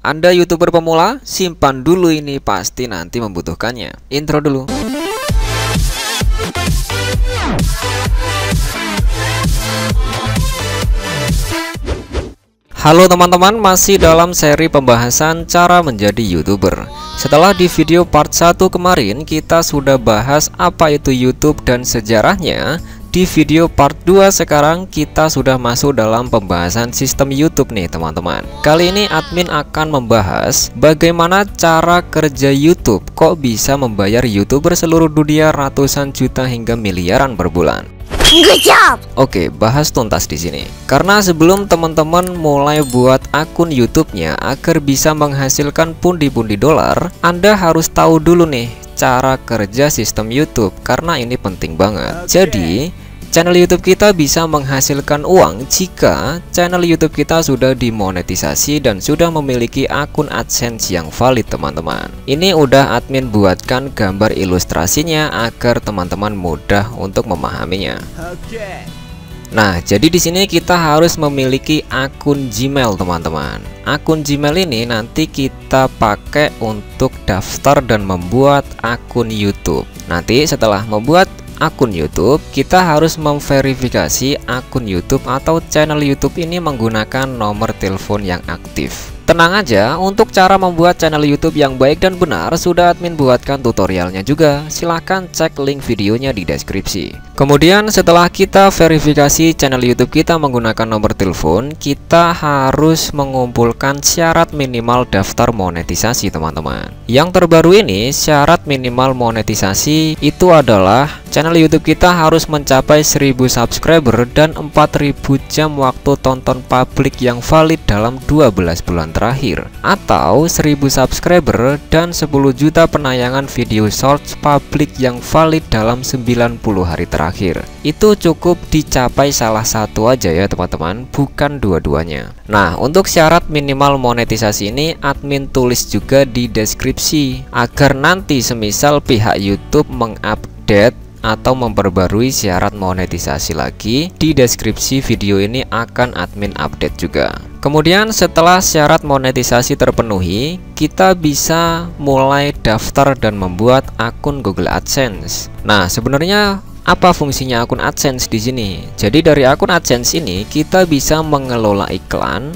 Anda YouTuber pemula? Simpan dulu ini, pasti nanti membutuhkannya. Intro dulu. Halo teman-teman, masih dalam seri pembahasan cara menjadi YouTuber. Setelah di video part 1 kemarin kita sudah bahas apa itu YouTube dan sejarahnya. Di video part 2 sekarang kita sudah masuk dalam pembahasan sistem YouTube nih teman-teman. Kali ini admin akan membahas bagaimana cara kerja YouTube. Kok bisa membayar YouTuber seluruh dunia ratusan juta hingga miliaran per bulan. Good job. Oke, bahas tuntas di sini. Karena sebelum teman-teman mulai buat akun YouTube-nya agar bisa menghasilkan pundi-pundi dolar, Anda harus tahu dulu nih cara kerja sistem YouTube, karena ini penting banget. Jadi channel YouTube kita bisa menghasilkan uang jika channel YouTube kita sudah dimonetisasi dan sudah memiliki akun AdSense yang valid teman-teman. Ini udah admin buatkan gambar ilustrasinya agar teman-teman mudah untuk memahaminya. Nah, jadi di sini kita harus memiliki akun Gmail teman-teman. Akun Gmail ini nanti kita pakai untuk daftar dan membuat akun YouTube. Nanti setelah membuat akun YouTube, kita harus memverifikasi akun YouTube atau channel YouTube ini menggunakan nomor telepon yang aktif. Tenang aja, untuk cara membuat channel YouTube yang baik dan benar sudah admin buatkan tutorialnya juga. Silahkan cek link videonya di deskripsi. Kemudian setelah kita verifikasi channel YouTube kita menggunakan nomor telepon, kita harus mengumpulkan syarat minimal daftar monetisasi teman-teman. Yang terbaru ini, syarat minimal monetisasi itu adalah channel YouTube kita harus mencapai 1000 subscriber dan 4000 jam waktu tonton publik yang valid dalam 12 bulan terakhir, atau 1000 subscriber dan 10 juta penayangan video shorts publik yang valid dalam 90 hari terakhir. Itu cukup dicapai salah satu aja ya teman-teman, bukan dua-duanya. Nah, untuk syarat minimal monetisasi ini admin tulis juga di deskripsi agar nanti semisal pihak YouTube mengupdate atau memperbarui syarat monetisasi lagi, di deskripsi video ini akan admin update juga. Kemudian setelah syarat monetisasi terpenuhi, kita bisa mulai daftar dan membuat akun Google AdSense. Nah, sebenarnya apa fungsinya akun AdSense di sini? Jadi dari akun AdSense ini kita bisa mengelola iklan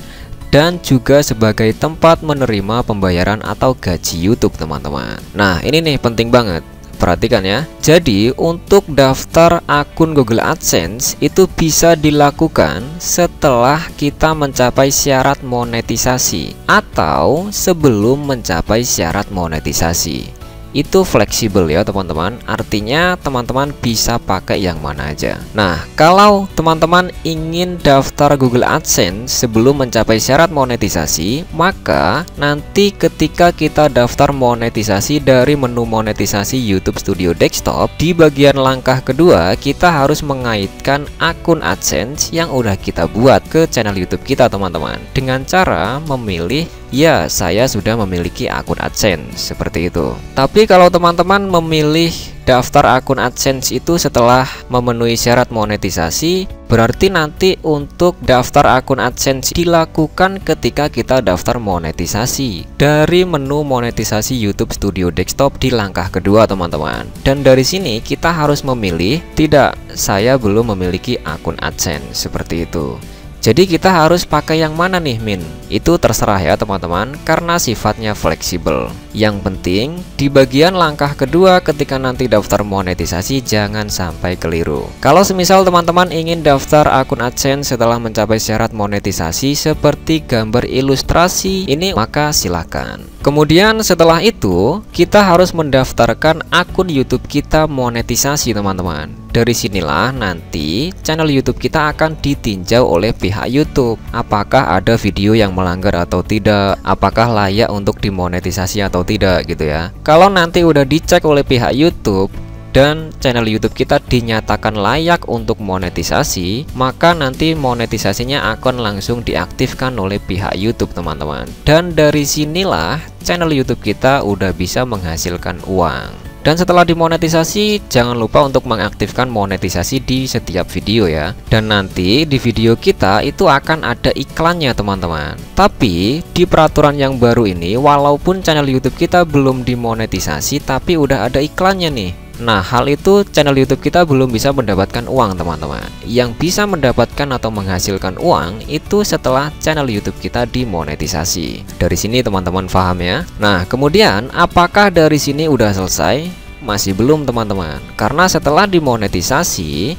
dan juga sebagai tempat menerima pembayaran atau gaji YouTube teman-teman. Nah, ini nih penting banget. Perhatikan ya. Jadi untuk daftar akun Google AdSense itu bisa dilakukan setelah kita mencapai syarat monetisasi atau sebelum mencapai syarat monetisasi. Itu fleksibel ya teman-teman, artinya teman-teman bisa pakai yang mana aja. Nah, kalau teman-teman ingin daftar Google AdSense sebelum mencapai syarat monetisasi, maka nanti ketika kita daftar monetisasi dari menu monetisasi YouTube Studio Desktop, di bagian langkah kedua kita harus mengaitkan akun AdSense yang udah kita buat ke channel YouTube kita teman-teman, dengan cara memilih ya saya sudah memiliki akun AdSense seperti itu. Tapi kalau teman-teman memilih daftar akun AdSense itu setelah memenuhi syarat monetisasi, berarti nanti untuk daftar akun AdSense dilakukan ketika kita daftar monetisasi dari menu monetisasi YouTube Studio Desktop di langkah kedua teman-teman. Dan dari sini kita harus memilih, tidak, saya belum memiliki akun AdSense seperti itu. Jadi kita harus pakai yang mana nih Min? Itu terserah ya teman-teman, karena sifatnya fleksibel. Yang penting di bagian langkah kedua ketika nanti daftar monetisasi jangan sampai keliru. Kalau semisal teman-teman ingin daftar akun AdSense setelah mencapai syarat monetisasi seperti gambar ilustrasi ini, maka silakan. Kemudian setelah itu kita harus mendaftarkan akun YouTube kita monetisasi teman-teman. Dari sinilah nanti channel YouTube kita akan ditinjau oleh pihak YouTube. Apakah ada video yang melanggar atau tidak? Apakah layak untuk dimonetisasi atau tidak gitu ya. Kalau nanti udah dicek oleh pihak YouTube dan channel YouTube kita dinyatakan layak untuk monetisasi, maka nanti monetisasinya akan langsung diaktifkan oleh pihak YouTube teman-teman. Dan dari sinilah channel YouTube kita udah bisa menghasilkan uang. Dan setelah dimonetisasi, jangan lupa untuk mengaktifkan monetisasi di setiap video ya. Dan nanti di video kita itu akan ada iklannya teman-teman. Tapi di peraturan yang baru ini, walaupun channel YouTube kita belum dimonetisasi, tapi udah ada iklannya nih. Nah, hal itu channel YouTube kita belum bisa mendapatkan uang teman-teman. Yang bisa mendapatkan atau menghasilkan uang itu setelah channel YouTube kita dimonetisasi. Dari sini teman-teman paham ya. Nah, kemudian apakah dari sini udah selesai? Masih belum teman-teman. Karena setelah dimonetisasi,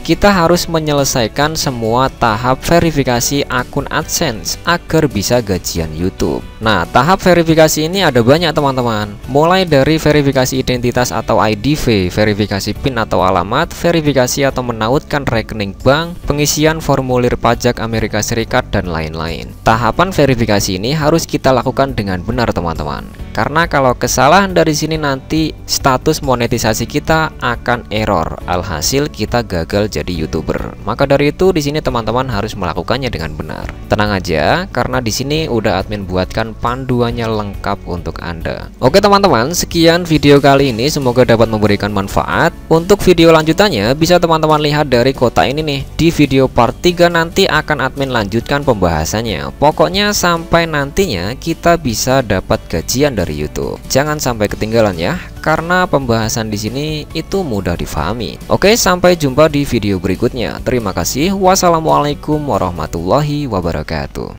kita harus menyelesaikan semua tahap verifikasi akun AdSense agar bisa gajian YouTube. Nah, tahap verifikasi ini ada banyak teman-teman. Mulai dari verifikasi identitas atau IDV, verifikasi PIN atau alamat, verifikasi atau menautkan rekening bank, pengisian formulir pajak Amerika Serikat, dan lain-lain. Tahapan verifikasi ini harus kita lakukan dengan benar teman-teman. Karena kalau kesalahan dari sini nanti status monetisasi kita akan error. Alhasil kita gagal jadi YouTuber. Maka dari itu di sini teman-teman harus melakukannya dengan benar. Tenang aja, karena di sini udah admin buatkan panduannya lengkap untuk Anda. Oke teman-teman, sekian video kali ini, semoga dapat memberikan manfaat. Untuk video lanjutannya bisa teman-teman lihat dari kota ini nih. Di video part 3 nanti akan admin lanjutkan pembahasannya. Pokoknya sampai nantinya kita bisa dapat gajian dari YouTube. Jangan sampai ketinggalan ya, karena pembahasan di sini itu mudah difahami. Oke, sampai jumpa di video berikutnya. Terima kasih. Wassalamualaikum warahmatullahi wabarakatuh.